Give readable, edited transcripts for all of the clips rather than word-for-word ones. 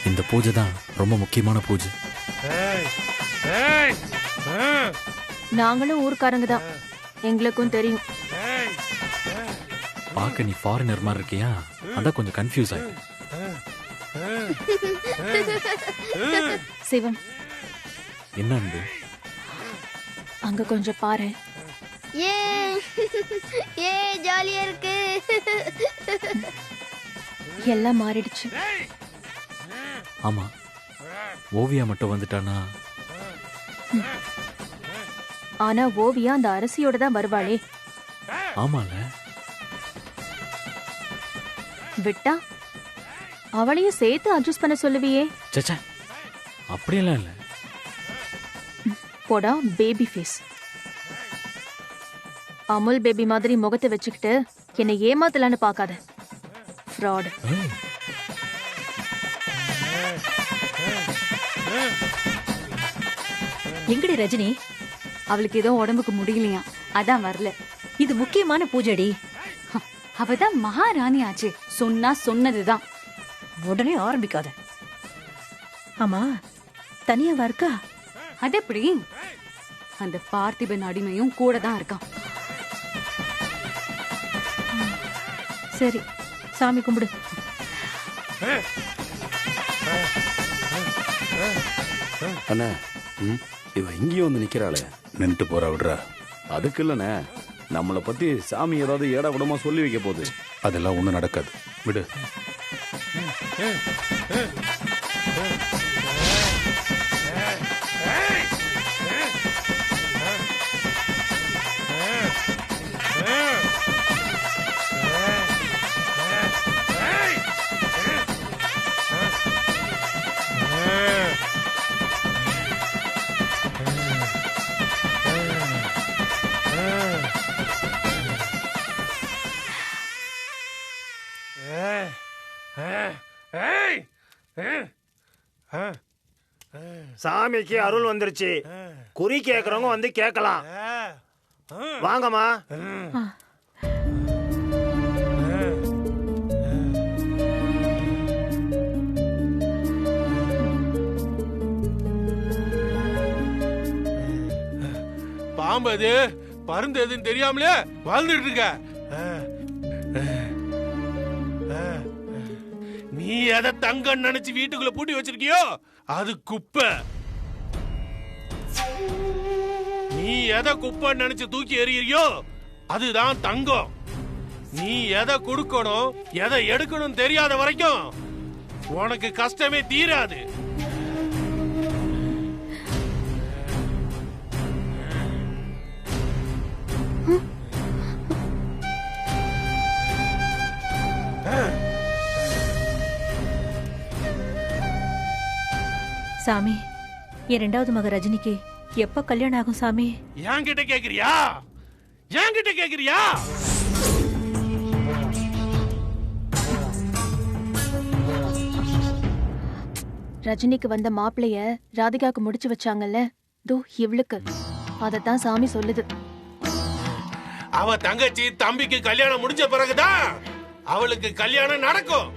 இந்த பூஜை தான் ரொம்ப முக்கியமான பூஜை. நாங்களும் ஊர்க்காரங்க தான், எங்களுக்கும் தெரியும். பார்க்க நீ ஃபாரினர் மாதிரி இருக்கியா, அதான் கொஞ்சம் கன்ஃபியூஸ் ஆயிட்டு. சிவம், என்ன அன்பு? அங்க கொஞ்சம் பாரு. ஏ ஜாலியா இருக்கு. எல்லாம் மாறிடுச்சு. ஆமா, ஓவியா மட்டும் வந்துட்டானா? ஆனா ஓவியா அந்த அரசியோட தான் வருவாளே. ஆமால, விட்டா அவளையும் சேர்த்து அட்ஜஸ்ட் பண்ண சொல்லுவியே. சச்சா, அப்படியெல்லாம் இல்ல. போடா பேபி ஃபேஸ். அமுல் பேபி மாதிரி முகத்தை வச்சுக்கிட்டு என்னை ஏமாத்தலான்னு பார்க்காத. ஃப்ராட். எங்கடி ரஜினி? அவளுக்கு ஏதோ உடம்புக்கு முடியலையா, அதான் வரல. இது முக்கியமான பூஜைடி. அவதான் மகாராணி ஆச்சு, சொன்னா சொன்னதுதான். உடனே ஆரம்பிக்காத. ஆமா, தனியாவா இருக்கா? அது எப்படி? அந்த பார்த்திபன் அடிமையும் கூட தான் இருக்கான். சரி, சாமி கும்பிடு. அண்ணா, இவ இங்கேயும் வந்து நிக்கிறாளே. நின்ட்டு போறா, விடுறா. அதுக்கு இல்லண்ணே, நம்மளை பத்தி சாமி ஏதாவது ஏடா கூடமா சொல்லி வைக்க போகுது. அதெல்லாம் ஒண்ணும் நடக்காது, விடு. சாமிக்கு அருள் வந்துருச்சு. குறி கேக்குறவங்க வந்து கேட்கலாம். வாங்கம்மா. பாம்பு அது பருந்து எதுன்னு தெரியாமலே வாழ்ந்துட்டு இருக்க. நீ எதை தங்கன்னு நினைச்சு வீட்டுக்குள்ள பூட்டி வச்சிருக்கியோ அது குப்பை. நீ எதை குப்பைன்னு நினைச்சு தூக்கி எறியறியோ அதுதான் தங்கம். நீ எதை கொடுக்கணும் எதை எடுக்கணும் தெரியாத வரைக்கும் உனக்கு கஷ்டமே தீராது. சாமி, என் ரெண்டாவது மக ரஜினிக்கு எப்ப கல்யாணம் ஆகும் சாமி? என்கிட்ட கேக்குறியா? என்கிட்ட கேக்குறியா? ரஜினிக்கு வந்த மாப்பிளைய ராதிகாக்கு முடிச்சு வச்சாங்கல்ல, தோ இவளுக்கு. அதத்தான் சாமி சொல்லுது. அவ தங்கச்சி தம்பிக்கு கல்யாணம் முடிஞ்ச பிறகுதான் அவளுக்கு கல்யாணம் நடக்கும்.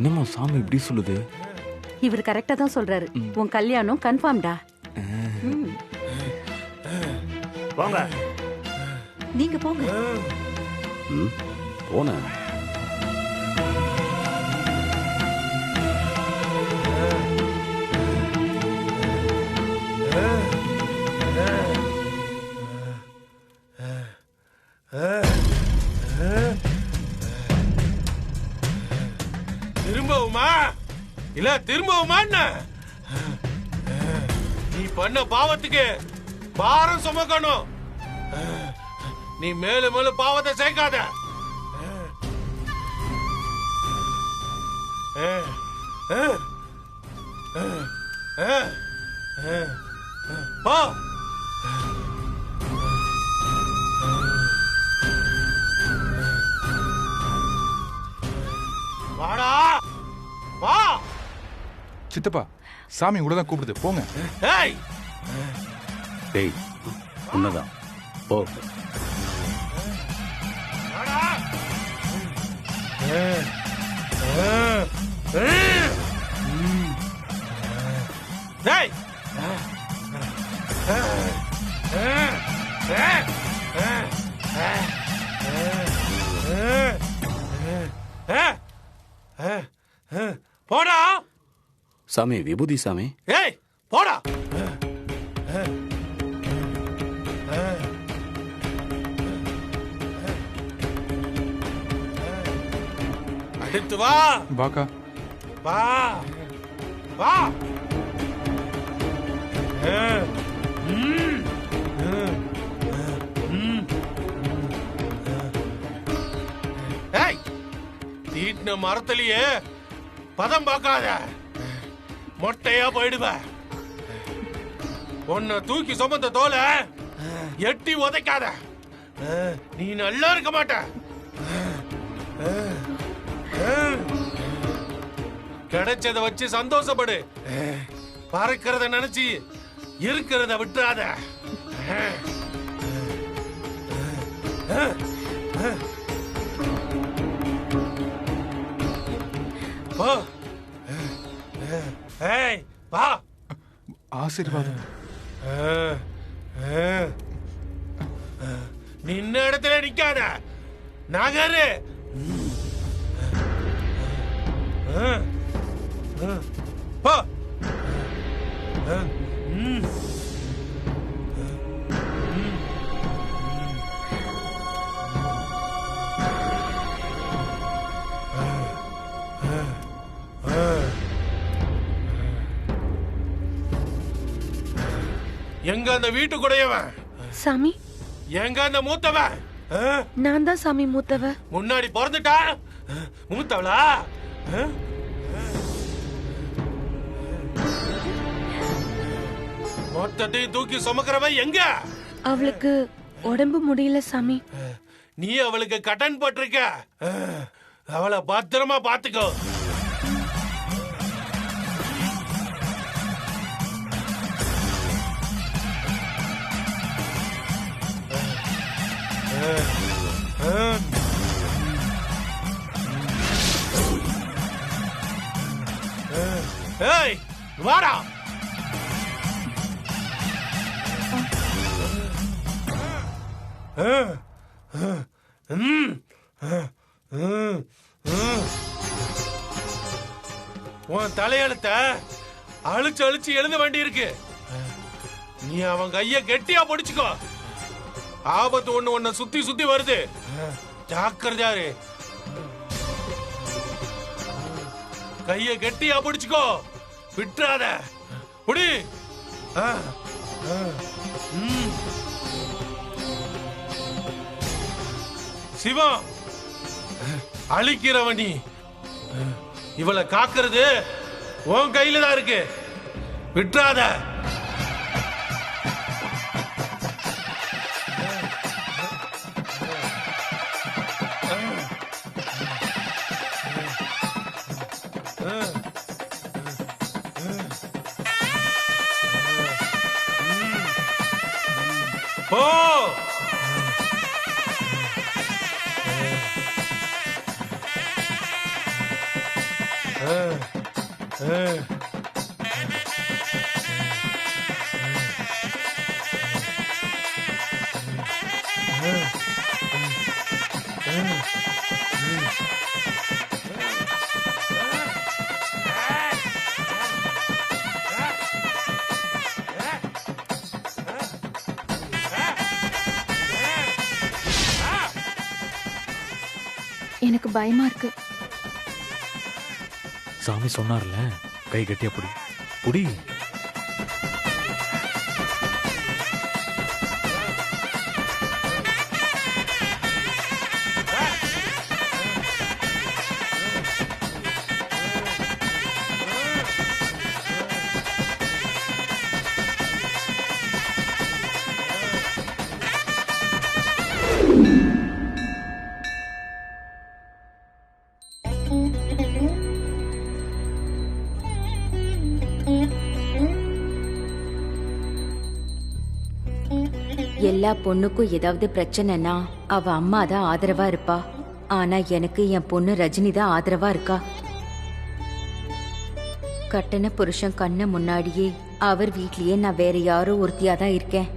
என்னம்மா சாமி இப்படி சொல்லுது? இவர் கரெக்டா தான் சொல்றாரு. உன் கல்யாணம் கன்ஃபார்ம்டா. போங்க, நீங்க போங்க. போன இல்ல திரும்பவுமா என்ன? நீ பண்ண பாவத்துக்கு பாரம் சுமக்கணும். நீ மேலும் மேலும் பாவத்தை சேர்க்காத. போ. வாடா வா. சித்தப்பா சாமி கூட தான் கூப்பிடுது, போங்க. ஏய் டேய் உன்னதான் போ. வாடா. டேய் போடா. சாமி விபூதி சாமி. ஏய் போடா. அடுத்து வா. பாக்கா வா வா. ஏய் தீட்டின மரத்திலேயே பதம் பார்க்காத, மொட்டையா போயிடுவ. உன்னை தூக்கி சுமந்த தோலை எட்டி உதைக்காத, நீ நல்லா இருக்க மாட்ட. கிடைச்சத வச்சு சந்தோஷப்படு, பறக்கிறத நினைச்சு இருக்கிறத விட்டுறாத. போ. ஏய் வா. ஆசீர்வாதம். நின்ன இடத்துல நிக்காத, நகரு. போ. எங்க அந்த வீட்டுக்குடையவன்? சாமி, எங்க அந்த மூத்தவன்? நான் தான் சாமி மூத்தவ. முன்னாடி பிறந்துட்டா மூத்தவளா? மொத்தத்தையும் தூக்கி சுமக்கிறவன் எங்க? அவளுக்கு உடம்பு முடியல சாமி. நீ அவளுக்கு கடன் போட்டிருக்க, அவளை பத்திரமா பாத்துக்கோ. ஏய் வாடா. உன் தலையெழுத்த அழிச்சு அழிச்சு எழுத வேண்டி இருக்கு. நீ அவன் கைய கெட்டியா பிடிச்சுக்கோ. ஆபத்து ஒண்ணு உன்னை சுத்தி சுத்தி வருது, ஜாக்கிரதையாரு. கைய கெட்டியா பிடிச்சுக்கோ, விட்டுறாத. புடி. சிவம், அழிக்கிறவன் நீ. இவளை காக்கிறது உன் கையில தான் இருக்கு, விட்டுறாத. போ. எனக்கு பயமா இருக்கு. சாமி சொன்னார்ல, கை கட்டியா புடி புடி. எல்லா பொண்ணுக்கும் ஏதாவது பிரச்சனைனா அவ அம்மா தான் ஆதரவா இருப்பா. ஆனா எனக்கு என் பொண்ணு ரஜினி தான் ஆதரவா இருக்கா. கட்டண புருஷன் கண்ண முன்னாடியே அவர் வீட்லயே நான் வேற யாரோ ஒருத்தியா தான் இருக்கேன்.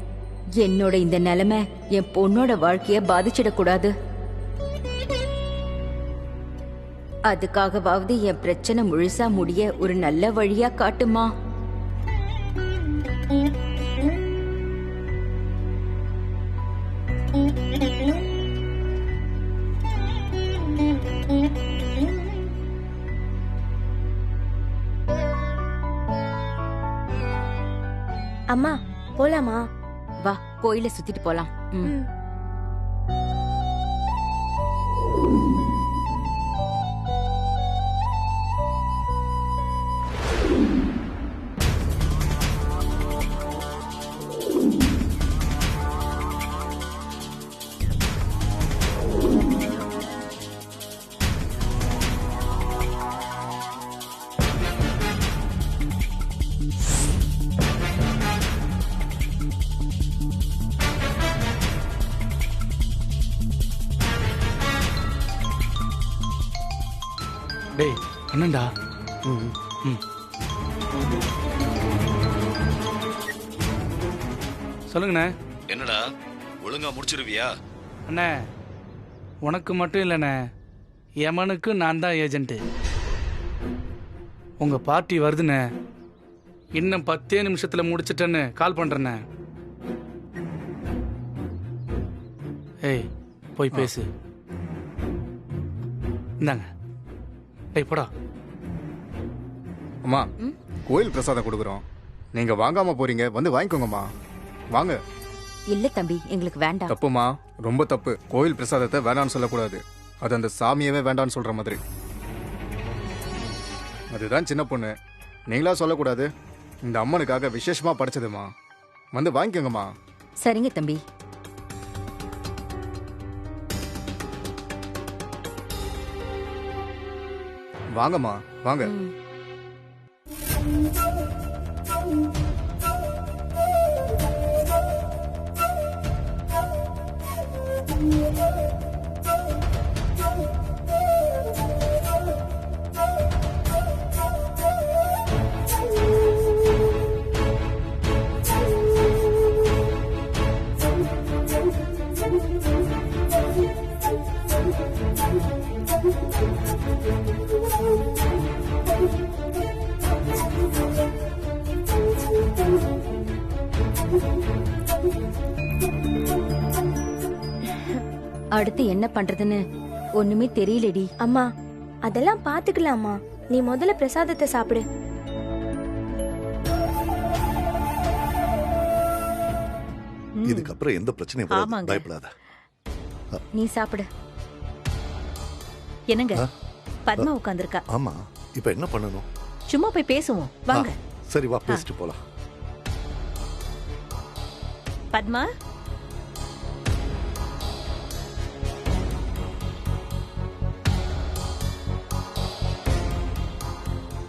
என்னோட இந்த நிலைமை என் பொண்ணோட வாழ்க்கைய பாதிச்சிடக்கூடாது. அதுக்காகவாவது என் பிரச்சனை முழுசா முடிய ஒரு நல்ல வழியா காட்டுமா. அம்மா போலாமா? வா, கோயில சுத்திட்டு போலாம். டேய் அண்ணன்டா. சொல்லுங்கண்ணே. என்னடா ஒழுங்கா முடிச்சிருவியா? அண்ணே உனக்கு மட்டும் இல்லைண்ணே, எமனுக்கு நான் தான் ஏஜென்ட்டு. உங்க பார்ட்டி வருதுண்ணே. இன்னும் 10 நிமிஷத்துல முடிச்சிட்டேன்னு கால் பண்றேண்ணே. ஏய் போய் பேசு. இந்தாங்க. டேய் போடா. அம்மா கோயில் பிரசாதம் கொடுக்குறோம், நீங்க வாங்காம போறீங்க, வந்து வாங்கிக்கோங்கம்மா. வாங்க. இல்ல தம்பி, எங்களுக்கு வேண்டாம். தப்புமா, ரொம்ப தப்பு. கோயில் பிரசாதத்தை வேண்டான்னு சொல்லக்கூடாது. அது அந்த சாமியவே வேண்டான்னு சொல்ற மாதிரி. அதுதான் சின்ன பொண்ணு, நீங்களா சொல்லக்கூடாது. இந்த அம்மனுக்காக விசேஷமா படைச்சதுமா. வந்து வாங்கிக்கோங்கம்மா. சரிங்க தம்பி. வாங்கம்மா வாங்க. அடுத்து என்ன பண்றதுன்னு ஒண்ணுமே தெரியலடி. அம்மா அதெல்லாம் பாத்துக்கலாமா, நீ முதல்ல பிரசாதத்தை சாப்பிடு. இதுக்கப்புறம் எந்த பிரச்சனையும் வராது, ஆமாங்க. பயப்படாத. நீ சாப்பிடு. என்னங்க பத்மா உட்கார்ந்திருக்கா. ஆமா, இப்ப என்ன பண்ணணும்? சும்மா போய் பேசுவோம் வாங்க. சரி வா, பேசிட்டு போலாம். பத்மா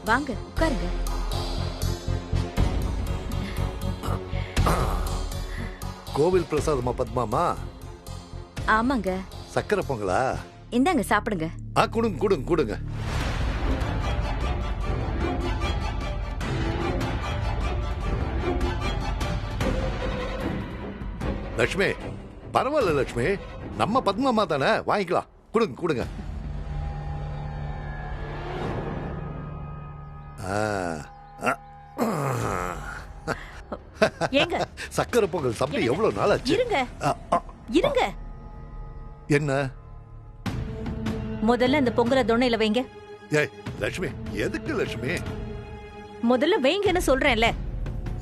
வாங்க உட்காருங்க. கோவில் பிரசாதமா பத்மாமா? ஆமாங்க. சக்கரை பொங்கலா? இந்தாங்க சாப்பிடுங்க. கொடுங்க கொடுங்க கொடுங்க. லட்சுமி, பரவாயில்ல லட்சுமி, நம்ம பத்மாமா தானே, வாங்கிக்கலாம். கொடுங்க கொடுங்க. ஏங்க சக்கரை பொங்கல் சாப்பிட்டு எவ்வளவு நாள் ஆச்சு? இருங்க இருங்க. என்ன? முதல்ல இந்த பொங்கலை தொண்டையில வைங்க. ஏய் லட்சுமி, எதுக்கு லட்சுமி? முதல்ல வைங்கன்னு சொல்றேன்ல.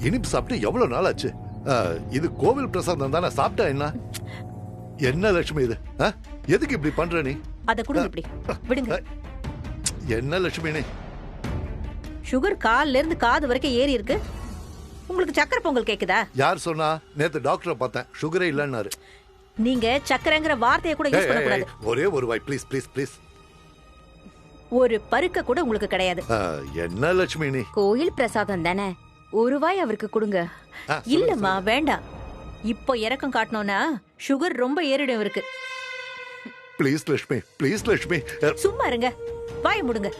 இனிப்பு சாப்பிட்டு எவ்வளவு நாள் ஆச்சு? இது கோவில் பிரசாதம் தானே, சாப்பிட்டா என்ன? என்ன லட்சுமி இது? எதுக்கு இப்படி பண்ற நீ? அத கொடுங்க இப்படி. விடுங்க. என்ன லட்சுமி நீ? சுகர் கால்ல இருந்து காது வரைக்கும் ஏறி இருக்கு. உங்களுக்கு சக்கரை பொங்கல் கேக்குதா? யார் சொன்னா? நேத்து டாக்டரை பார்த்தேன், சுகரே இல்லன்னாரு. நீங்க சக்கரைங்கிற வார்த்தையை கூட யூஸ் பண்ண கூடாது. ஒரே ஒரு வாய் ப்ளீஸ் ப்ளீஸ் ப்ளீஸ். ஒரு பருக்க கூட உங்களுக்கு கிடையாது. என்ன லட்சுமி நீ? கோயில் பிரசாதம் தானே, ஒரு வாய் அவருக்கு கொடுங்க. இல்லம்மா வேண்டாம். இப்போ இறக்கம் காட்டணும்னா சுகர் ரொம்ப ஏறிடும் இருக்கு. Please Lakshmi, please Lakshmi. சும்மா இருங்க, வாய் முடுங்க.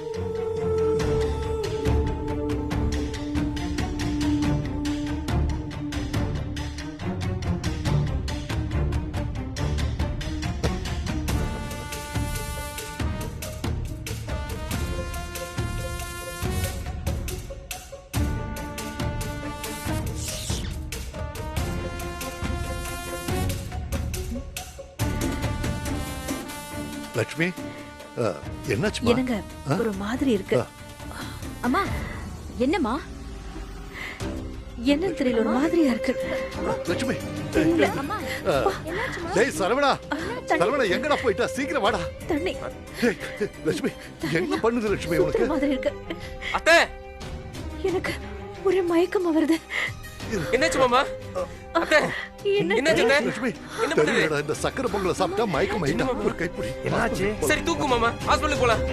லட்சுமி, என்னாச்சு? என்னங்க ஒரு மாதிரி இருக்கு. அம்மா என்னம்மா? என்னன்னு தெரியல, ஒரு மாதிரியா இருக்கு. லட்சுமி, டேய் சரவணா, சரவணா எங்கடா போயிட்டா? சீக்கிரம் வாடா. தண்ணி. லட்சுமி, என்ன பண்ணுது லட்சுமி உனக்கு? மாதிரி இருக்கு. அத்தை, எனக்கு ஒரே மயக்கமா வருது. என்னாச்சு மாமா? அத்தை, என்னாச்சு அத்தை? லட்சுமி, தெரியலடா, இந்த சக்கரை பொங்கலை சாப்பிட்டா மயக்கம் ஆயிட்டா. ஒரு கைப்பிடி. என்னாச்சு? சரி தூக்கு மாமா, ஹாஸ்பிடலுக்கு போலாம்.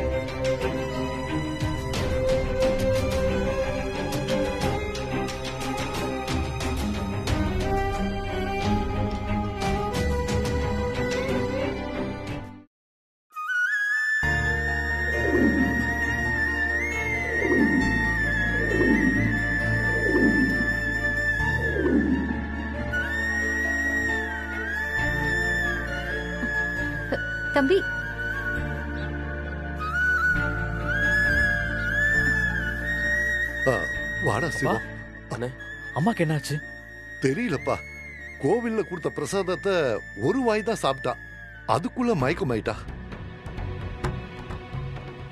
தம்பி, வாடா சிவா. அம்மாக்கு என்னாச்சு? தெரியலப்பா, கோவில்ல கொடுத்த பிரசாதத்தை ஒரு வாய் தான் சாப்பிட்டா, அதுக்குள்ள மயக்கம் ஆயிட்டா.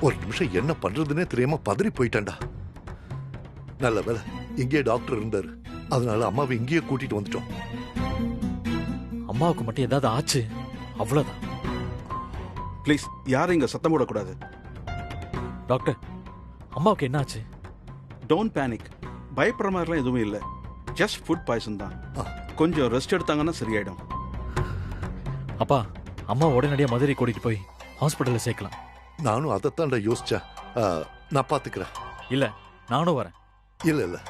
ஒரு நிமிஷம் என்ன பண்றதுன்னே தெரியாம பதறி போயிட்டான்டா. நல்ல வேலை இங்கே டாக்டர் இருந்தாரு, அதனால அம்மாவை இங்கேயே கூட்டிட்டு வந்துட்டோம். அம்மாவுக்கு மட்டும் ஏதாவது ஆச்சு அவ்வளவுதான். ப்ளீஸ் யாரும் இங்க சத்தம் போடக்கூடாது. டாக்டர், அம்மாவுக்கு என்ன ஆச்சு? டோன்ட் பேனிக், பயப்படுற மாதிரிலாம் எதுவும் இல்லை. ஜஸ்ட் ஃபுட் பாய்சன் தான். கொஞ்சம் ரெஸ்ட் எடுத்தாங்கன்னா சரியாயிடும். அப்பா, அம்மா உடனடியாக மதுரை கூட்டிட்டு போய் ஹாஸ்பிட்டலில் சேர்க்கலாம். நானும் அதைத்தான்டா யோசிச்சேன். நான் பாத்துக்கிறேன். இல்ல, நானும் வரேன். இல்ல இல்ல,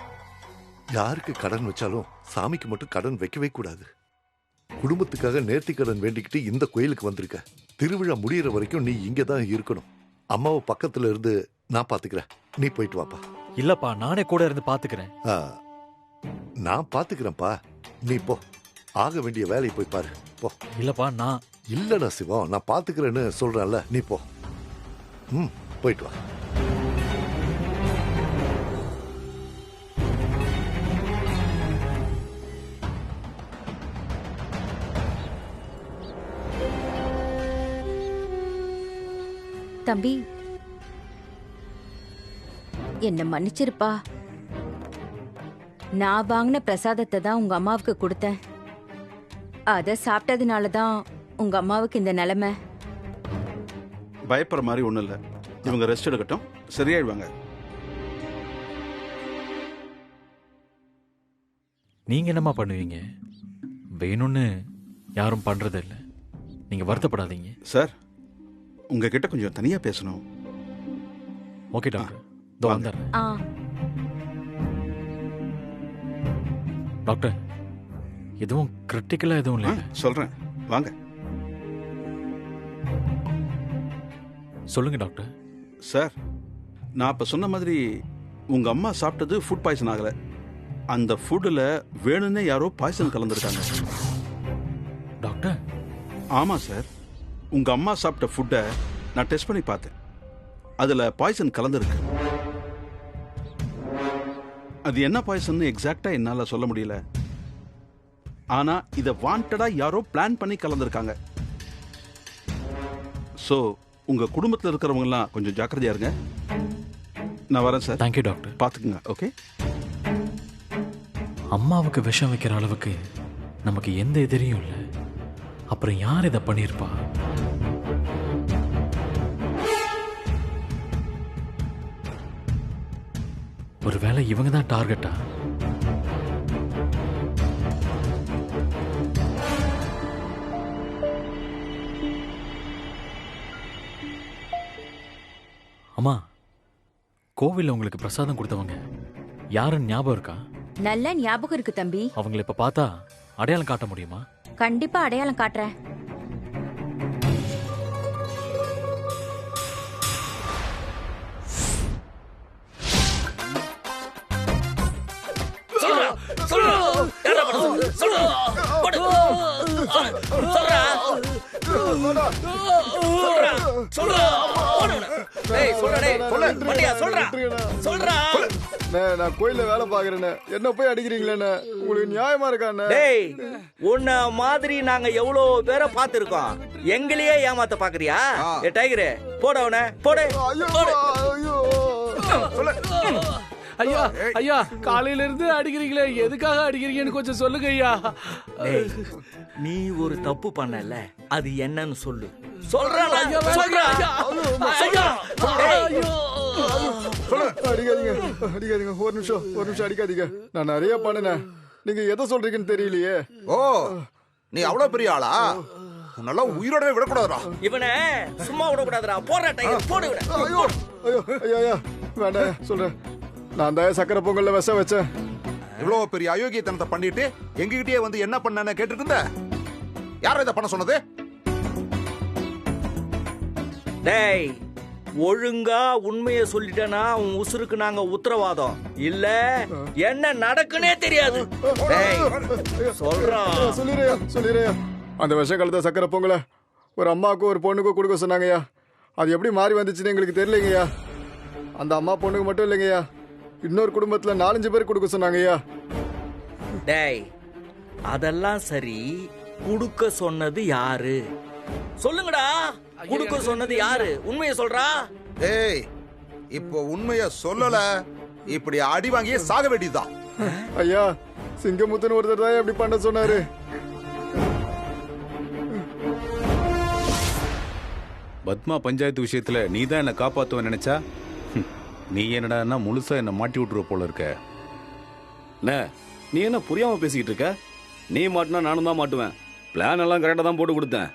யாருக்கு கடன் வச்சாலும் சாமிக்கு மட்டும் கடன் வைக்கவே கூடாது. குடும்பத்துக்காக நேர்த்தி கடன் வேண்டிக்கிட்டு இந்த கோயிலுக்கு வந்திருக்க. திருவிழா முடியற வரைக்கும் நீ இங்க தான் இருக்கணும். அம்மாவை பக்கத்துல இருந்து நான் பாத்துக்கிறேன், நீ போயிட்டு வாப்பா. இல்லப்பா, நானே கூட இருந்து பாத்துக்கிறேன். நான் பாத்துக்கிறேன்ப்பா, நீ போ. ஆக வேண்டிய வேலையை போய் பாரு, போ. இல்லப்பா, நான் இல்லடா சிவம், நான் பாத்துக்கிறேன்னு சொல்றேன்ல, நீ போ. போயிட்டு வா. தம்பி, என்ன மன்னிச்சிருப்பா. நான் வாங்கின பிரசாதத்தை தான் உங்க அம்மாவுக்கு கொடுத்தேன். அதை சாப்பிட்டதுனால தான் உங்க அம்மாவுக்கு இந்த நிலைமை. பயப்படுற மாதிரி ஒண்ணும் இல்லை, இவங்க ரெஸ்ட் எடுக்கட்டும், சரியாயிடுவாங்க. நீங்க என்னம்மா பண்ணுவீங்க? வேணும்னு யாரும் பண்றது இல்லை, நீங்க வருத்தப்படாதீங்க. சார், உங்ககிட்ட கொஞ்சம் தனியா பேசணும். ஓகே டாக்டர், இதோ வந்துடுறேன். டாக்டர், எதுவும் கிரிட்டிக்கலா எதுவும் இல்லை? சொல்றேன், வாங்க. சொல்லுங்க டாக்டர். சார், நான் இப்ப சொன்ன மாதிரி உங்க அம்மா சாப்பிட்டது ஃபுட் பாய்சன் ஆகல. அந்த ஃபுட்ல வேணும்னே யாரோ பாய்சன் கலந்துருக்காங்க. டாக்டர்? ஆமா சார், உங்க அம்மா சாப்பிட்ட ஃபுட்டை நான் டெஸ்ட் பண்ணி பார்த்தேன். அதுல பாய்சன் கலந்துருக்கு. அது என்ன பாய்சன் எக்ஸாக்டா என்னால சொல்ல முடியல. ஆனா இத வாண்டடா யாரோ பிளான் பண்ணி கலந்துருக்காங்க. சோ உங்க குடும்பத்தில் இருக்கிறவங்க எல்லாம் கொஞ்சம் ஜாக்கிரதையா இருங்க. நான் வரேன் சார். Thank you doctor. பார்த்துக்குங்க. ஓகே. அம்மாவுக்கு விஷம் வைக்கிற அளவுக்கு நமக்கு எந்த எதிரியும் இல்லை. அப்புறம் யார் இதை பண்ணியிருப்பா? ஒருவேளை இவங்க தான் டார்கெட்டா? அம்மா, கோவில்ல உங்களுக்கு பிரசாதம் கொடுத்தவங்க யாருன்னு ஞாபகம் இருக்கா? நல்ல ஞாபகம் இருக்கு தம்பி. அவங்களை இப்ப பார்த்தா அடையாளம் காட்ட முடியுமா? கண்டிப்பா அடையாளம் காட்டுறேன். நான் கோயில்ல வேலை பாக்குறேன்னு என்ன போய் அடிக்கிறீங்களே, உங்களுக்கு நியாயமா இருக்காண்ணே? டேய், உன்ன மாதிரி நாங்க எவ்வளவு பேரை பார்த்திருக்கோம். எங்களையே ஏமாத்த பாக்குறியா? ஏ டைகரே, போட அவனை, போடு. ஐயா ஐயா, காலையில இருந்து அடிக்கிறீங்களே, எதுக்காக அடிக்கிறீங்கன்னு கொஞ்சம் சொல்லுங்க ஐயா. நீ ஒரு தப்பு பண்ணல, அது என்னன்னு சொல்லு. அடிக்காதீங்க அடிக்காதீங்க, ஒரு நிமிஷம் அடிக்காதீங்க. நான் நிறைய பண்ணினேன், நீங்க எதை சொல்றீங்கன்னு தெரியலையே. ஓ, நீ அவ்வளவு பெரிய ஆளா? நல்லா உயிரோடவே விடக்கூடாதுடா. இவனை சும்மா விடக்கூடாதுடா. போடுற டைகர், போடு விட. ஐயோ ஐயோ ஐயா, வேண்டாம் சொல்றேன். நான் தான் சக்கரை பொங்கல்ல விஷம் வச்சேன். இவ்வளவு பெரிய அயோக்கியத்தனத்தை பண்ணிட்டு எங்ககிட்டயே வந்து என்ன பண்ண கேட்டுட்டு இருந்த? யாரும் இதை பண்ண சொன்னது? டேய், ஒழுங்கா உண்மையை சொல்லிட்டேனா உன் உசுருக்கு நாங்க உத்தரவாதம் இல்ல. என்ன நடக்குனே தெரியாது. சொல்லிடுறியா? அந்த விஷ கலந்த சக்கரை பொங்கல ஒரு அம்மாவுக்கும் ஒரு பொண்ணுக்கும் கொடுக்க சொன்னாங்கய்யா. அது எப்படி மாறி வந்துச்சுன்னு எங்களுக்கு தெரியலைங்கய்யா. அந்த அம்மா பொண்ணுக்கு மட்டும் இல்லைங்கய்யா, இன்னொரு குடும்பத்துல 4-5 பேர் கொடுக்க சொன்னாங்கய்யா. டேய், அதெல்லாம் சரி, குடுக்க சொன்னது யாரு? சொல்லுங்கடா, குடுக்க சொன்னது யாரு? உண்மையை சொல்றா. ஏய், இப்போ உண்மைய சொல்லல, இப்படி அடி வாங்கியே சாக வேண்டியதுதான். ஐயா, சிங்கமுத்துன்னு ஒருத்தர் தான் எப்படி பண்ண சொன்னாரு. பத்மா பஞ்சாயத்து விஷயத்துல நீ தான் என்ன காப்பாத்துவ நினைச்சா, நீ என்னடா முழுசா என்ன மாட்டி விட்டுருவ போல இருக்க. நீ என்ன புரியாம பேசிக்கிட்டு இருக்க? நீ மாட்டினா நானும் தான் மாட்டுவேன். பிளான் எல்லாம் கரெக்டா தான் போட்டு கொடுத்தேன்.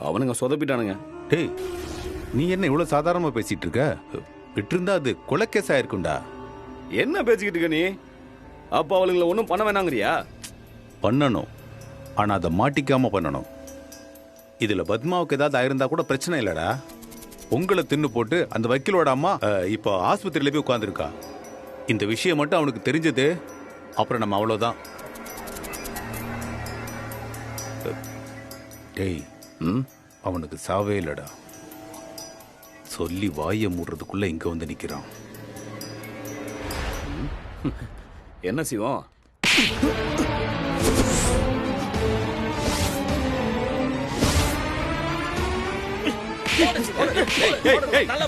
அவனுங்க சொதப்பிட்டானுங்க. டேய், நீ என்ன இவ்வளவு சாதாரணமா பேசிட்டு இருக்க? விட்டுருந்தா அது கொலைக்கேஸ் ஆயிருக்கும்டா. என்ன பேசிக்கிட்டு இருக்க நீ? அப்ப அவளுங்களை ஒன்றும் பண்ண வேணாங்கிறியா? பண்ணணும், ஆனா அதை மாட்டிக்காம பண்ணணும். இதுல பத்மாவுக்கு ஏதாவது ஆயிருந்தா கூட பிரச்சனை இல்லடா. உங்களை தின்னு போட்டு அந்த வக்கீலோட அம்மா இப்போ ஆஸ்பத்திரியில போய் உட்கார்ந்துருக்கா. இந்த விஷயம் மட்டும் அவனுக்கு தெரிஞ்சது, அப்புறம் நம்ம அவ்வளவுதான். டேய், அவனுக்கு சாவே இல்லடா. சொல்லி வாயை மூடுறதுக்குள்ள இங்க வந்து நிக்கிறான். என்ன சிவம்?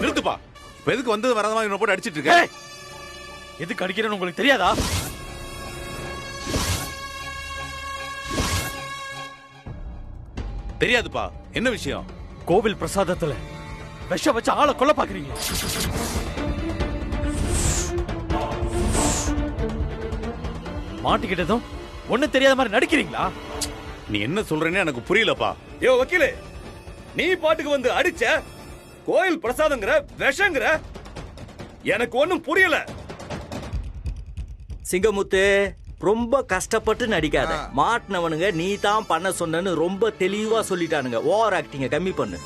நிறுத்துப்பா. இப்ப எதுக்கு வந்தது வரதமா இவனை போட்டு அடிச்சிட்டு இருக்க? எதுக்கு அடிக்கிறேன்னு உங்களுக்கு தெரியாதா? தெரியாதுப்பா. என்ன விஷயம்? கோவில் பிரசாதத்துல விஷம் வச்சு ஆளை கொல்ல பாக்குறீங்க. மாட்டிக்கிட்டதும் ஒண்ணும் தெரியாத மாதிரி நடிக்கிறீங்களா? நீ என்ன சொல்றேன்னு எனக்கு புரியலப்பா. யோ வக்கீலே, நீ பாட்டுக்கு வந்து அடிச்ச, கோயில் பிரசாதங்கிற விஷங்கிற, எனக்கு ஒண்ணும் புரியல. சிங்கமுத்து, ரொம்ப கஷ்டப்பட்டு நடிக்காத. மாட்டினவனுங்க நீ தான் பண்ண சொன்னு ரொம்ப தெளிவா சொல்லிட்டானுங்க. ஓவர் ஆக்டிங்க கம்மி பண்ணு.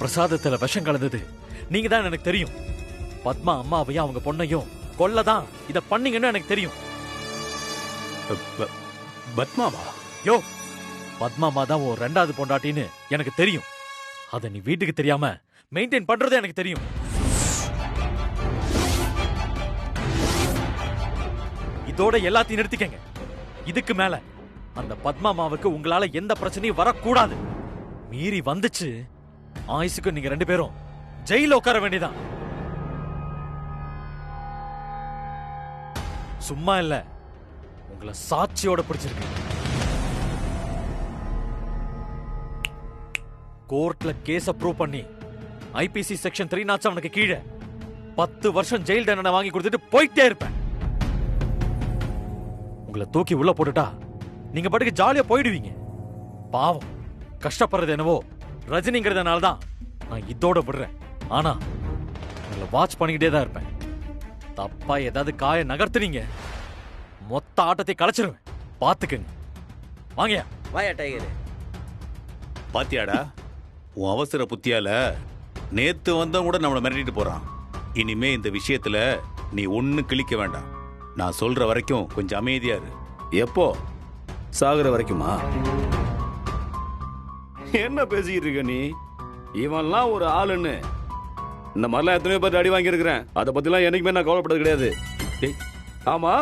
பிரசாதத்துல விஷம் கலந்தது நீங்க தான் எனக்கு தெரியும். பத்மா அம்மாவையும் அவங்க பொண்ணையும் கொல்லதான் இத பண்ணீங்கன்னு எனக்கு தெரியும். பத்மாவா? யோ, பத்மாமா தான் ஒரு 2வது பொண்டாட்டின்னு எனக்கு தெரியும். அத நீ வீட்டுக்கு தெரியாம மெயின்டைன் பண்றது எனக்கு தெரியும். இதோட எல்லாத்தையும் நிறுத்திக்கங்க. இதுக்கு மேல அந்த பத்மாமாவுக்கு உங்களால எந்த பிரச்சனையும் வரக்கூடாது. மீறி வந்துச்சு, ஆயுசுக்கு நீங்க 2 பேரும் ஜெயில உட்கார வேண்டியதான். சும்மா இல்ல, உங்களை சாட்சியோட பிடிச்சிருக்கு. கோர்ட்ல கேஸ் அப்ரூவ் பண்ணி ஐபிசி செக்ஷன் 307 கீழே 10 வருஷம் ஜெயில் தண்டனை வாங்கி கொடுத்துட்டு போயிட்டே இருப்பேன். உங்களை தூக்கி உள்ள போட்டுட்டா நீங்க பாட்டுக்கு ஜாலியா போயிடுவீங்க. பாவம், கஷ்டப்படுறது என்னவோ ரஜினிங்கிறதுனால தான் நான் இதோட விடுறேன். ஆனா உங்களை வாட்ச் பண்ணிக்கிட்டே தான் இருப்பேன். தப்பா ஏதாவது காய நகர்த்துறீங்க, மொத்த ஆட்டத்தை கலைச்சிருவேன். பாத்துக்கங்க. வாங்கயா. வாயா டைகர். பாத்தியாடா, உன் அவசர புத்தியால நேத்து வந்தவன் கூட நம்மளை மிரட்டிட்டு போறான். இனிமே இந்த விஷயத்துல நீ ஒண்ணு கிழிக்க வேண்டாம். நான் சொல்ற வரைக்கும் கொஞ்சம் அமைதியா இரு. எப்போ? சாகுற வரைக்குமா? என்ன பேசிக்கிட்டு இருக்க நீ? இவன்லாம் ஒரு ஆளுன்னு இந்த மாதிரிலாம் எத்தனையோ பேர் அடி வாங்கியிருக்கிறேன். அதை பத்திலாம் என்னைக்குமே நான் கவலைப்பட்டது கிடையாது. ஆமா,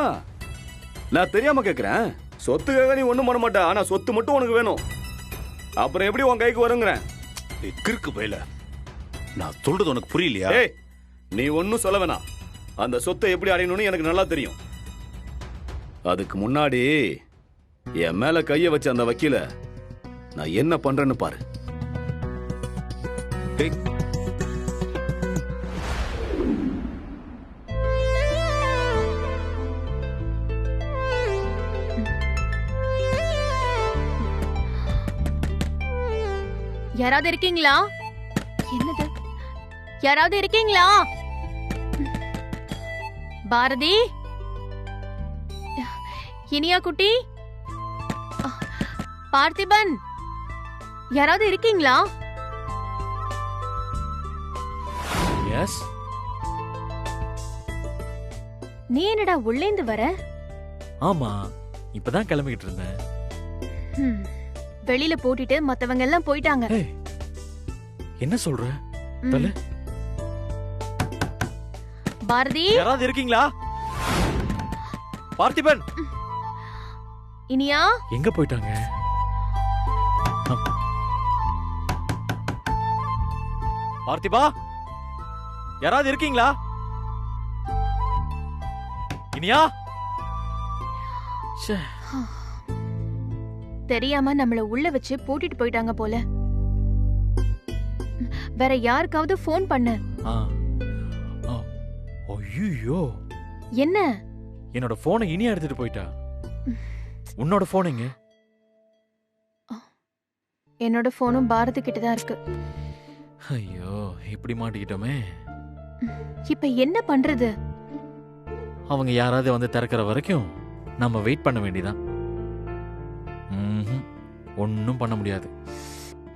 நான் தெரியாம கேட்கிறேன். சொத்துக்காக நீ ஒண்ணும் பண்ண மாட்டா, ஆனா சொத்து மட்டும் உனக்கு வேணும். அப்புறம் எப்படி உன் கைக்கு வருங்கிறேன்? கிறுக்கு போயில, நான் சொல்றது உனக்கு புரியலையா? நீ ஒன்னும் சொல்ல வேணாம். அந்த சொத்தை எப்படி அடையணும்னு எனக்கு நல்லா தெரியும். அதுக்கு முன்னாடி என் மேல கைய வச்ச அந்த வக்கீல நான் என்ன பண்றேன்னு பாரு. யாராவது இருக்கீங்களா? என்னது? யாராவது இருக்கீங்களா? பாரதி, இனியா குட்டி, பார்த்திபன், யாராவது இருக்கீங்களா? எஸ். நீ என்னடா உள்ளேந்து வர? ஆமா, இப்பதான் கிளம்பிக்கிட்டு இருந்தேன். வெளியில போட்டுட்டு மத்தவங்க எல்லாம் போயிட்டாங்க. என்ன சொல்ற? தல பாரதி, யாராவது இருக்கீங்களா? பார்த்திபன், இனியா எங்க போயிட்டாங்க? பார்த்திபா, யாராவது இருக்கீங்களா? இனியா? தெரியாம நம்மள உள்ள வச்சு பூட்டிட்டு போயிட்டாங்க போல. வேற யாருக்காவது போன் பண்ண. ஐயோ, என்ன? என்னோட போனை இனியா எடுத்துட்டு போயிட்டா. உன்னோட போன் எங்க? என்னோட போனும் பாரதி கிட்ட தான் இருக்கு. ஐயோ, இப்படி மாட்டிக்கிட்டோமே. இப்ப என்ன பண்றது? அவங்க யாராவது வந்து திறக்கிற வரைக்கும் நம்ம வெயிட் பண்ண வேண்டியதான். ஒன்னும் பண்ண முடியாது.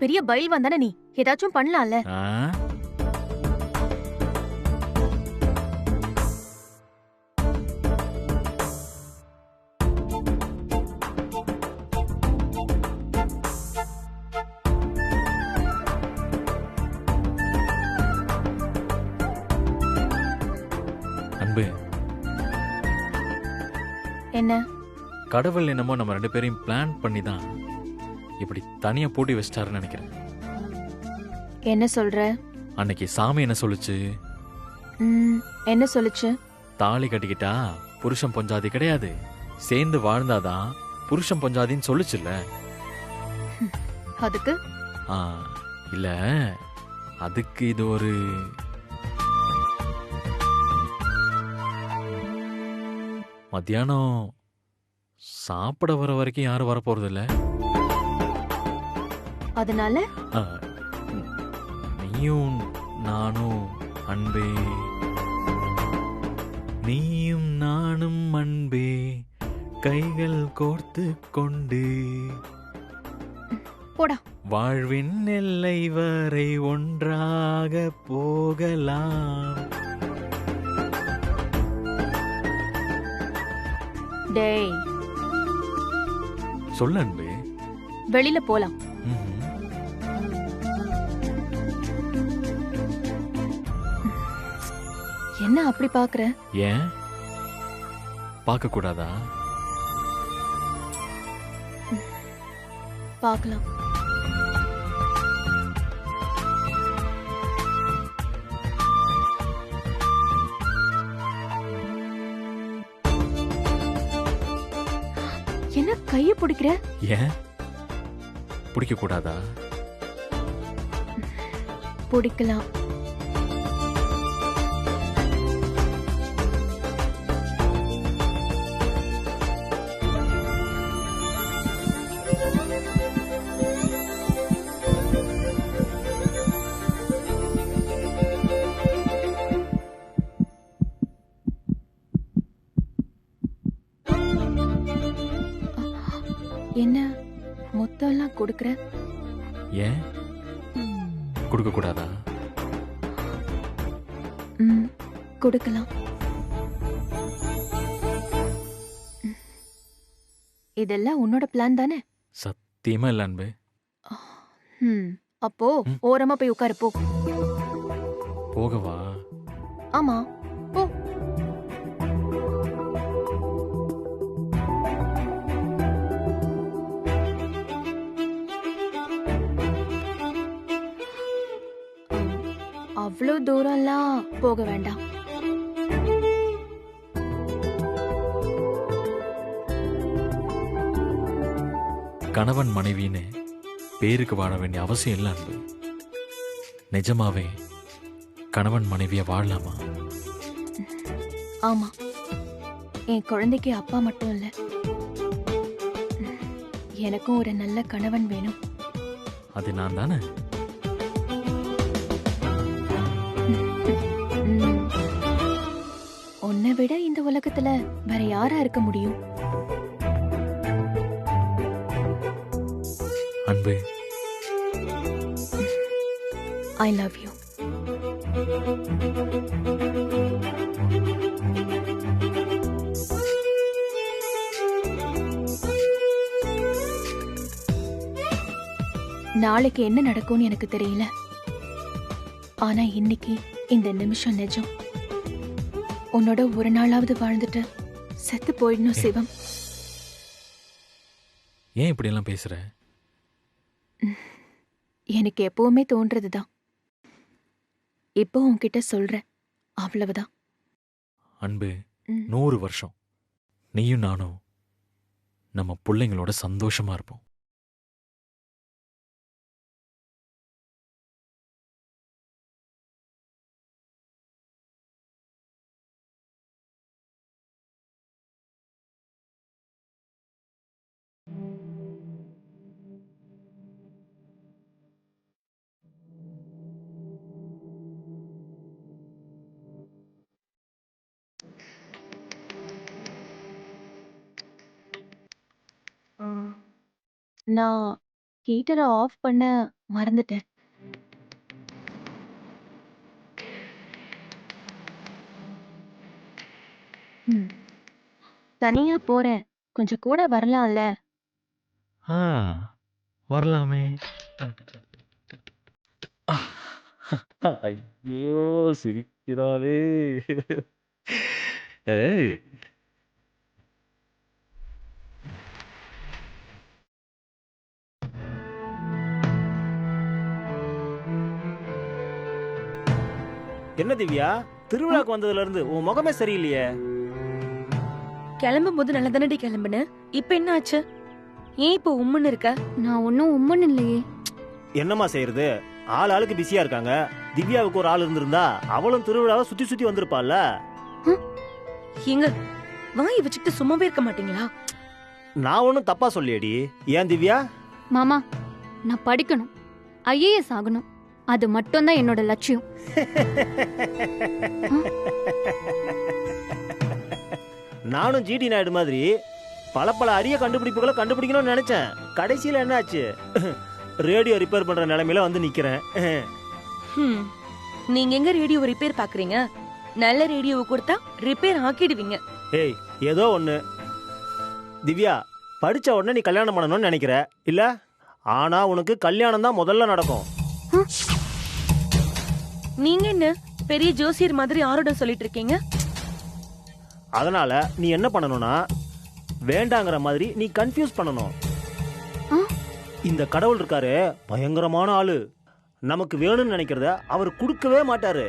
பெரிய பயில் வந்தானே, நீ ஏதாச்சும் பண்ணலாம்ல. அன்பு, என்ன? கடவுள் என்னமோ நம்ம 2 பேரையும் பிளான் பண்ணி தான் இப்படி தனியா பூட்டி வச்சிட்டாருன்னு நினைக்கிறேன். என்ன சொல்ற? அன்னைக்கு சாமி என்ன சொல்லுச்சு? என்ன சொல்லுச்சு? தாலி கட்டிக்கிட்டா புருஷன் பொஞ்சாதி கிடையாது, சேர்ந்து வாழ்ந்தாதான் புருஷன் பொஞ்சாதின்னு சொல்லுச்சுல்ல. அதுக்கு இல்ல, அதுக்கு இது ஒரு மத்தியானம் சாப்பிட வர வரைக்கும் யாரும் வர போறது இல்ல. அதனால நீயும் நானும் அன்பே, நீயும் நானும் அன்பே, கைகள் கோர்த்து கொண்டு போடா, வாழ்வின் எல்லை வரை ஒன்றாக போகலாம். டேய், சொல்ல அன்பே. வெளியில போலாம். என்ன அப்படி பாக்குற? ஏன் பார்க்க கூடாதா? பார்க்கலாம். கைய பிடிக்கிற? ஏன் பிடிக்க கூடாதா? பிடிக்கலாம். என்ன மொத்தம் எல்லாம் கொடுக்கற? ஏன் கொடுக்க கூடாதா? கொடுக்கலாம். இதெல்லாம் உன்னோட பிளான் தானே? சத்தியமா இல்ல அன்பு. அப்போ ஓரமா போய் உட்காரு போ. போகவா? ஆமா போ. அவ்வளோ தூரம்லாம் போக வேண்டாம். கணவன் மனைவின்னு பேருக்கு வாழ வேண்டிய அவசியம் இல்லை அன்பு. நிஜமாவே கணவன் மனைவிய வாழலாமா? ஆமா, என் குழந்தைக்கு அப்பா மட்டும் இல்ல, எனக்கும் ஒரு நல்ல கணவன் வேணும். அது நான் தானே. உன்னை விட இந்த உலகத்துல வேற யாரா இருக்க முடியும்? அன்பு, ஐ லவ் யூ. நாளைக்கு என்ன நடக்கும்னு எனக்கு தெரியல, ஆனா இன்னைக்கு இந்த நிமிஷம் நிஜம். உன்னோட ஒரு நாளாவது வாழ்ந்துட்டு செத்து போயிடணும் சிவம். ஏன் இப்படி எல்லாம் பேசுற? எனக்கு எப்பவுமே தோன்றதுதான். இப்போ உன்கிட்ட சொல்றேன், அவ்வளவுதான். அன்பு, 100 வருஷம் நீயும் நானும் நம்ம பிள்ளைங்களோட சந்தோஷமா இருப்போம். நான் ஹீட்டரை ஆஃப் பண்ண மறந்துட்டேன். தனியா போறேன், கொஞ்சம் கூட வரலாம்ல? வரலாமே. ஐயோ சிரிக்கிறாளே. ஏய், என்ன திவ்யா, திருவிழாக்கு வந்ததுல இருந்து உன் முகமே சரியில்லையே. கிளம்பும் போது நல்ல தானடி கிளம்புன, இப்ப என்ன ஆச்சு? ஏன் இப்போ உம்முன்னு இருக்க? நான் ஒன்னும் உம்மன் இல்லையே. என்னம்மா செய்யறது, ஆள் ஆளுக்கு பிஸியா இருக்காங்க. திவ்யாவுக்கு ஒரு ஆள் இருந்திருந்தா அவளும் திருவிழாவை சுத்தி சுத்தி வந்திருப்பாள்ல. எங்க வாய் வச்சுக்கிட்டு சும்மாவே இருக்க மாட்டீங்களா? நான் ஒன்னும் தப்பா சொல்லியடி. ஏன் திவ்யா? மாமா, நான் படிக்கணும், ஐஏஎஸ் ஆகணும், அது மட்டும்தான் என்னோட லட்சியம். நானும் ஜிடி நாயுடு மாதிரி பல அரிய கண்டுபிடிப்புகளை கண்டுபிடிக்கணும்னு நினைச்சேன். கடைசியில என்ன ஆச்சு? ரேடியோ ரிப்பேர் பண்ற நிலைமையில வந்து நிக்கிறேன். நீங்க எங்க ரேடியோ ரிப்பேர் பாக்குறீங்க? நல்ல ரேடியோவை கொடுத்தா ரிப்பேர் ஆக்கிடுவீங்க. ஏய், ஏதோ ஒண்ணு. திவ்யா, படிச்ச உடனே நீ கல்யாணம் பண்ணணும்னு நினைக்கிற இல்ல? ஆனா உனக்கு கல்யாணம் தான் முதல்ல நடக்கும். நீங்க என்ன பெரிய ஜோசியர் மாதிரி ஆரோட சொல்லிட்டு இருக்கீங்க? அதனால நீ என்ன பண்ணணும்னா, வேண்டாங்கிற மாதிரி நீ கன்ஃபியூஸ் பண்ணணும். இந்த கடவுள் இருக்காரு, பயங்கரமான ஆளு. நமக்கு வேணும்னு நினைக்கிறத அவர் கொடுக்கவே மாட்டாரு.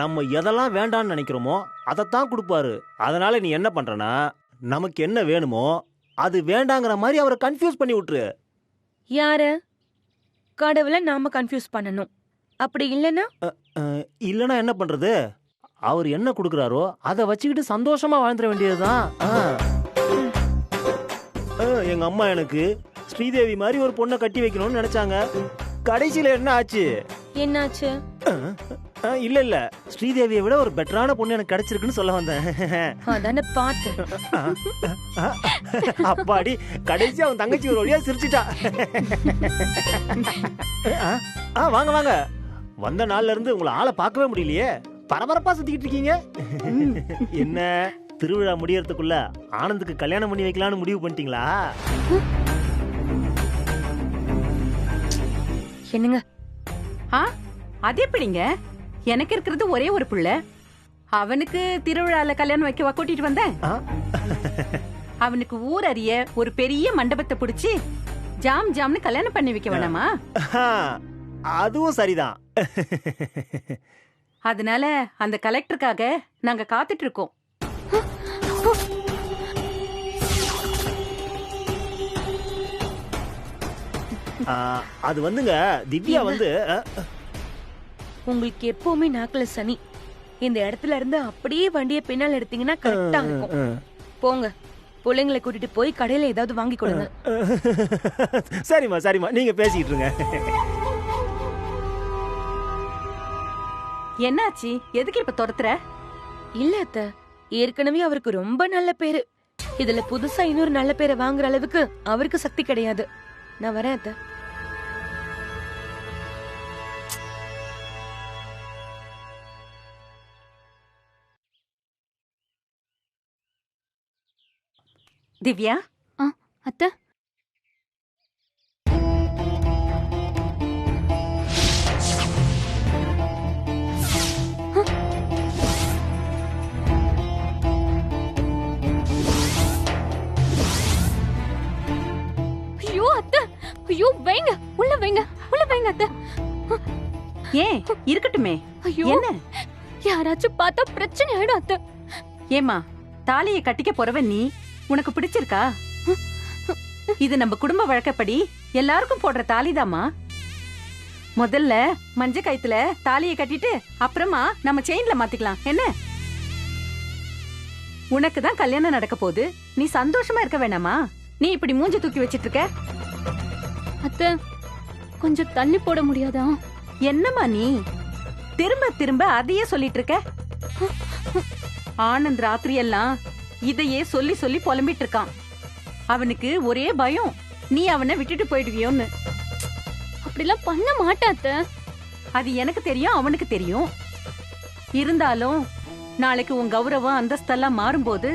நம்ம எதெல்லாம் வேண்டான்னு நினைக்கிறோமோ அதைத்தான் கொடுப்பாரு. அதனால நீ என்ன பண்றனா, நமக்கு என்ன வேணுமோ அது வேண்டாங்கிற மாதிரி அவரை கன்ஃபியூஸ் பண்ணி விட்டுரு. யார கடவுளை நாம கன்ஃபியூஸ் பண்ணணும். அப்படி இல்லைன்னா இல்லைன்னா என்ன பண்றது? அவர் என்ன கொடுக்குறாரோ அதை வச்சுக்கிட்டு சந்தோஷமா வாழ்ந்துட வேண்டியதுதான். எங்க அம்மா எனக்கு ஸ்ரீதேவி மாதிரி ஒரு பொண்ணை கட்டி வைக்கணும்னு நினைச்சாங்க. கடைசியில என்ன ஆச்சு? என்னாச்சு? இல்ல இல்ல, ஸ்ரீதேவியை விட ஒரு பெட்டரான பொண்ணு எனக்கு கிடைச்சிருக்குன்னு சொல்ல வந்தேன். அதானே பார்த்தேன். அப்பாடி, கடைசி அவன் தங்கச்சி ஒரு வழியா சிரிச்சிட்டா. வாங்க வாங்க. வந்த நாள்ல இருந்து உங்களை ஆளை பார்க்கவே முடியலையே, பரபரப்பா சுத்திக்கிட்டு இருக்கீங்க. என்ன திருவிழா முடியறதுக்குள்ள ஆனந்துக்கு கல்யாணம் பண்ணி வைக்கலாம்னு முடிவு பண்ணிட்டீங்களா? என்னங்க? அது எப்படிங்க? எனக்கு இருக்கிறது ஒரே ஒரு பிள்ளை. அவனுக்கு திருவிழால கல்யாணம் வைக்கவா கூட்டிட்டு வந்தேன்? அவனுக்கு ஊர் அறிய ஒரு பெரிய மண்டபத்தை பிடிச்சி ஜாம் ஜாம்னு கல்யாணம் பண்ணி வைக்க வேணாமா? அதுவும் சரிதான். அதனால அந்த கலெக்டருக்காக நாங்க காத்துட்டு இருக்கோம். அது வந்துங்க, திவ்யா வந்து உங்களுக்கு எப்பவுமே நாக்குல சனி. இந்த இடத்துல இருந்து அப்படியே வண்டியை பின்னால் எடுத்தீங்கன்னா கரெக்டா இருக்கும். போங்க, பிள்ளைங்களை கூட்டிட்டு போய் கடையில ஏதாவது வாங்கி கொடுங்க. சரிம்மா சரிம்மா, நீங்க பேசிட்டு இருங்க. என்னாச்சு? எதுக்கு இப்ப துரத்துற? இல்ல அத்த, ஏற்கனவே அவருக்கு ரொம்ப நல்ல பேரு. இதுல புதுசா இன்னொரு நல்ல பேரை வாங்குற அளவுக்கு அவருக்கு சக்தி கிடையாது. நான் வரேன் அத்த. திவ்யா. அத்தை. ஐயோ அத்தை, ஐயோ வைங்க, உள்ள வைங்க, உள்ள வைங்க அத்தை. ஏன் இருக்கட்டுமே. ஐயோ என்ன? யாராச்சும் பார்த்தா பிரச்சனை ஆயிடும் அத்தை. ஏமா, தாலியை கட்டிக்க போறவ நீ, உனக்கு பிடிச்சிருக்கா? இது நம்ம குடும்ப வழக்கப்படி எல்லாருக்கும் போடுற தாலிதாமா. முதல்ல மஞ்ச கயித்துல தாலியை கட்டிட்டு அப்புறமா நம்ம செயின்ல மாத்திக்கலாம். என்ன? உனக்கு தான் கல்யாணம் நடக்க போகுது, நீ சந்தோஷமா இருக்க வேணாமா? நீ இப்படி மூஞ்சி தூக்கி வச்சிட்டு இருக்க. அத்தை, கொஞ்சம் தள்ளி போட முடியாதா? என்னம்மா நீ திரும்ப திரும்ப அதையே சொல்லிட்டு இருக்க? ஆனந்த் ராத்திரி எல்லாம் இதையே சொல்லி சொல்லி புலம்பிட்டு இருக்கான். அவனுக்கு ஒரே பயம், நீ அவனை விட்டுட்டு போயிடுவியோன்னு. அப்படிலாம் பண்ண மாட்டாத்த. அது எனக்கு தெரியும், அவனுக்கு தெரியும். இருந்தாலும் நாளைக்கு உன் கௌரவம் அந்தஸ்தெல்லாம் மாறும்போது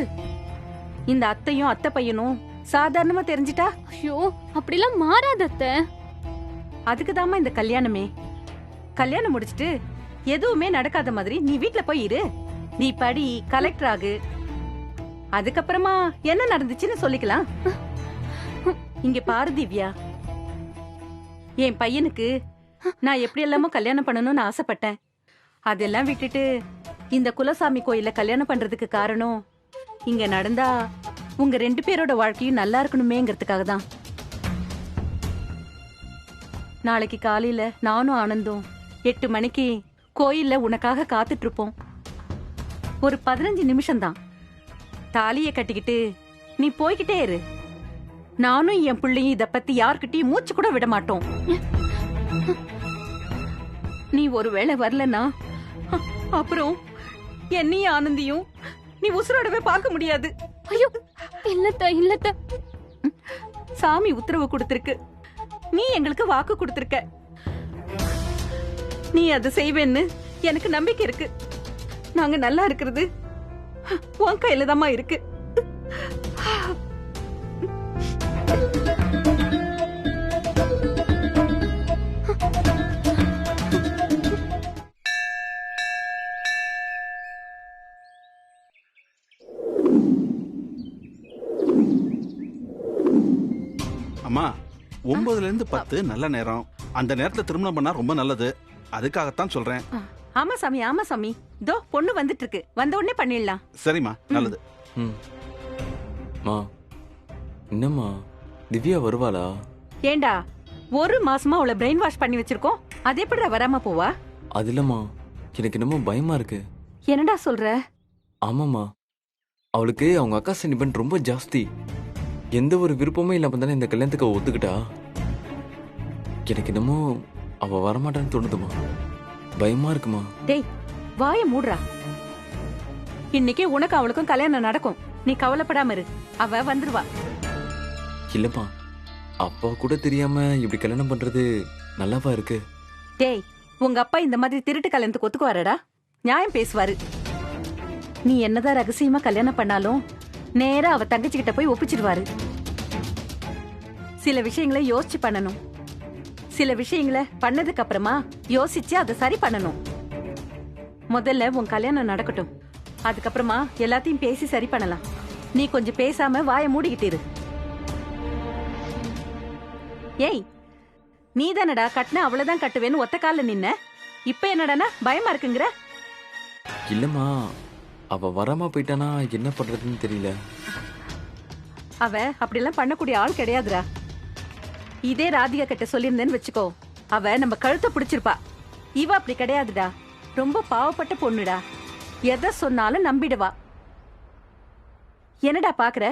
இந்த அத்தையும் அத்தை பையனும் சாதாரணமா தெரிஞ்சிட்டா? ஐயோ, அப்படிலாம் மாறாதத்த. அதுக்குதாம்மா இந்த கல்யாணமே. கல்யாணம் முடிச்சிட்டு எதுவுமே நடக்காத மாதிரி நீ வீட்ல போய் இரு. நீ படி, கலெக்டர் ஆகு. அதுக்கப்புறமா என்ன நடந்துச்சுன்னு சொல்லிக்கலாம். இங்க பாரு திவ்யா, என் பையனுக்கு நான் எப்படி எல்லாமோ கல்யாணம் பண்ணணும்னு ஆசைப்பட்டேன். அதெல்லாம் விட்டுட்டு இந்த குலசாமி கோயில கல்யாணம் பண்றதுக்கு காரணம், இங்க நடந்தா உங்க 2 பேரோட வாழ்க்கையும் நல்லா இருக்கணுமேங்கிறதுக்காக தான். நாளைக்கு காலையில நானும் ஆனந்தும் 8 மணிக்கு கோயில்ல உனக்காக காத்துட்டு இருப்போம். ஒரு 15 நிமிஷம் தான். தாலியை கட்டிக்கிட்டு நீ போய்கிட்டே இரு. நானும் என் பிள்ளையும் இத பத்தி யார்கிட்டயும் மூச்சு கூட விட மாட்டோம். நீ ஒருவேளை வரலன்னா அப்புறம் என்னையும் ஆனந்தியும் நீ உசுரோடவே பார்க்க முடியாது. ஐயோ, இல்லத்த இல்லத்த. சாமி உத்தரவு கொடுத்திருக்கு, நீ எங்களுக்கு வாக்கு கொடுத்திருக்க. நீ அதை செய்வேன்னு எனக்கு நம்பிக்கை இருக்கு. நாங்க நல்லா இருக்கிறது உன் கையில தாமா இருக்கு. அம்மா, 9ல இருந்து 10 நல்ல நேரம். அந்த நேரத்துல திருமணம் பண்ணா ரொம்ப நல்லது. அதுக்காகத்தான் சொல்றேன். ஆமா சாமி, ஆமா சாமி. இதோ பொண்ணு வந்துட்டு இருக்கு, வந்த உடனே பண்ணிடலாம். சரிம்மா, நல்லது. மா, என்னம்மா திவ்யா வருவாளா? ஏண்டா ஒரு மாசமா அவளை பிரெயின் வாஷ் பண்ணி வச்சிருக்கோம், அது எப்படிடா வராம போவா? அது இல்லம்மா, எனக்கு என்னமோ பயமா இருக்கு. என்னடா சொல்ற? ஆமாம்மா, அவளுக்கு அவங்க அக்கா சென்டிமெண்ட் ரொம்ப ஜாஸ்தி. எந்த ஒரு விருப்பமே இல்லாம தானே இந்த கல்யாணத்துக்கு அவ ஒத்துக்கிட்டா. எனக்கு என்னமோ அவ வரமாட்டான்னு தோணுதுமா, பயமா இருக்குமா. டேய் வாய மூடுறா. இன்னைக்கு உனக்கு அவளுக்கும் கல்யாணம் நடக்கும், நீ கவலைப்படாம இரு, அவ வந்துருவா. இல்லம்மா, அப்பா கூட தெரியாம இப்படி கல்யாணம் பண்றது நல்லாவா இருக்கு? டேய் உங்க அப்பா இந்த மாதிரி திருட்டு கல்யாணத்துக்கு ஒத்துக்குவாரடா? நியாயம் பேசுவாரு. நீ என்னதான் ரகசியமா கல்யாணம் பண்ணாலும் நேரா அவ தங்கச்சி கிட்ட போய் ஒப்பிச்சிடுவாரு. சில விஷயங்களை யோசிச்சு பண்ணணும், சில விஷயங்களை பண்ணதுக்கு அப்புறமா யோசிச்சு அதை சரி பண்ணணும். முதல்ல உன் கல்யாணம் நடக்கட்டும், அதுக்கப்புறமா எல்லாத்தையும் பேசி சரி பண்ணலாம். நீ கொஞ்சம் பேசாம வாயை மூடிக்கிட்டு இரு. ஏய் நீ தானடா கட்டின அவ்வளவுதான் கட்டுவேன்னு ஒத்த கால நின்ன, இப்ப என்னடானா பயமா இருக்குங்கிற? இல்லம்மா, அவ வராம போயிட்டானா என்ன பண்றதுன்னு தெரியல. அவ அப்படிலாம் பண்ணக்கூடிய ஆள் கிடையாதுடா. இதே ராதிகா கிட்ட சொல்லியிருந்தேன்னு வச்சுக்கோ, அவ நம்ம கழுத்தை பிடிச்சிருப்பா. இவ அப்படி கிடையாதுடா, ரொம்ப பாவப்பட்ட பொண்ணுடா, எதை சொன்னாலும் நம்பிடுவா. என்னடா பாக்குற?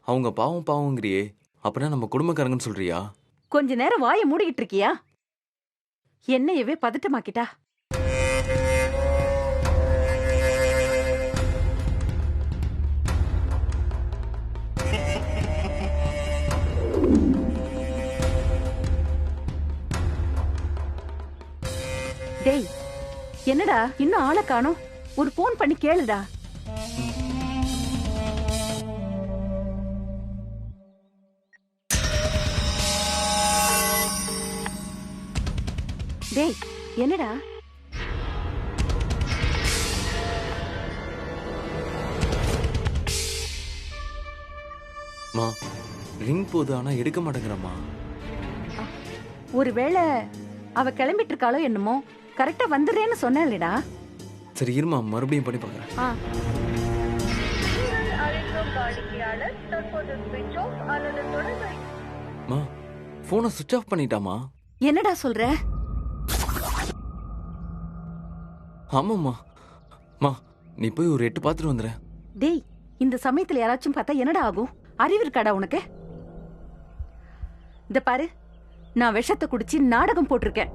அவங்க பாவம் பாவங்கிறியே, அப்படின்னா நம்ம குடும்பக்காரங்கன்னு சொல்றியா? கொஞ்ச நேரம் வாயை மூடிக்கிட்டு இருக்கியா? என்னையவே பதட்டமாக்கிட்டா. டேய் என்னடா இன்னும் ஆளை காணோம், ஒரு போன் பண்ணி கேளுடா. டேய் என்னடா? மா ரிங் போகுது, ஆனா எடுக்க மாட்டேங்கிறம்மா. ஒருவேளை அவ கிளம்பிட்டு இருக்காளோ என்னமோ. கரெக்டா வந்துடுறேன்னு சொன்னேன்லடா. சரி இருமா, மறுபடியும் பண்ணி பாக்குறேன். மா போனை சுவிட்ச் ஆஃப் பண்ணிட்டாமா. என்னடா சொல்ற? ஆமாம்மா. மா நீ போய் ஒரு 8 பார்த்துட்டு வந்துற. டேய் இந்த சமயத்துல யாராச்சும் பார்த்தா என்னடா ஆகும்? அறிவு இருக்காடா உனக்கு? இந்த பாரு, நான் விஷத்தை குடிச்சு நாடகம் போட்டிருக்கேன்.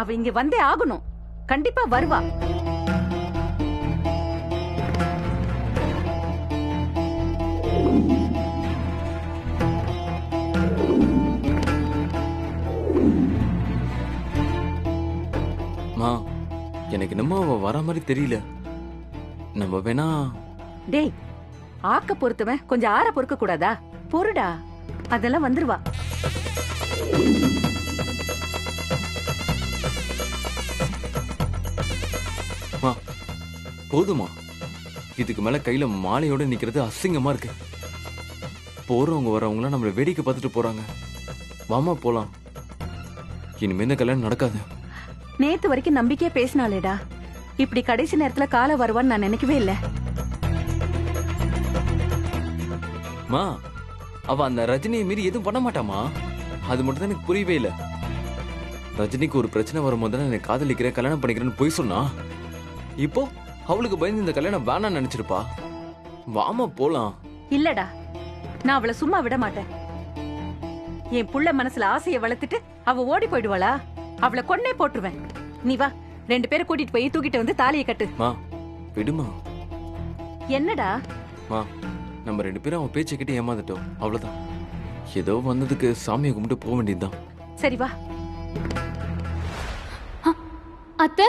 அவ இங்க வந்தே ஆகணும், கண்டிப்பா வருவா. மா எனக்கு என்னமோ அவ வர மாதிரி தெரியல. நம்ம வேணா. டேய் ஆக்க பொறுத்தவன் கொஞ்சம் ஆற பொறுக்க கூடாதா? பொறுடா, அதெல்லாம் வந்துருவா. மா போதுமா, இதுக்கு மேல கையில மாலையோட நிக்கிறது அசிங்கமா இருக்கு. போறவங்க வரவங்கள நம்மள வேடிக்கை பார்த்துட்டு போறாங்க. வாமா போலாம், இனிமே இந்த கல்யாணம் நடக்காது. நேத்து வரைக்கும் நம்பிக்கையா பேசினாலேடா, இப்படி கடைசி நேரத்துல கால வருவான்னு நான் நினைக்கவே இல்ல. மா அவ அந்த ரஜினியை மீறி எதுவும் பண்ண மாட்டாமா, அது மட்டும் தான் எனக்கு புரியவே இல்லை. ரஜினிக்கு ஒரு பிரச்சனை வரும்போது தான் எனக்கு காதலிக்கிறேன் கல்யாணம் பண்ணிக்கிறேன்னு போய் சொன்னா, இப்போ அவளுக்கு பயந்து இந்த கல்யாணம் வேணான்னு நினைச்சிருப்பா. வாமா போலாம். இல்லடா, நான் அவளை சும்மா விட மாட்டேன். என் புள்ள மனசுல ஆசையை வளர்த்துட்டு அவ ஓடி போயிடுவாளா? அவளை கொன்னே போட்டுருவேன். நீ வா, 2 பேரை கூட்டிட்டு போய் தூக்கிட்டு வந்து தாலியை கட்டு. மா விடுமா. என்னடா? மா நம்ம 2 பேரும் அவன் பேச்சை கிட்ட ஏமாந்துட்டோம், அவ்வளவுதான். ஏதோ வந்ததுக்கு சாமியை கும்பிட்டு போக வேண்டியதுதான். சரி வா. அத்தை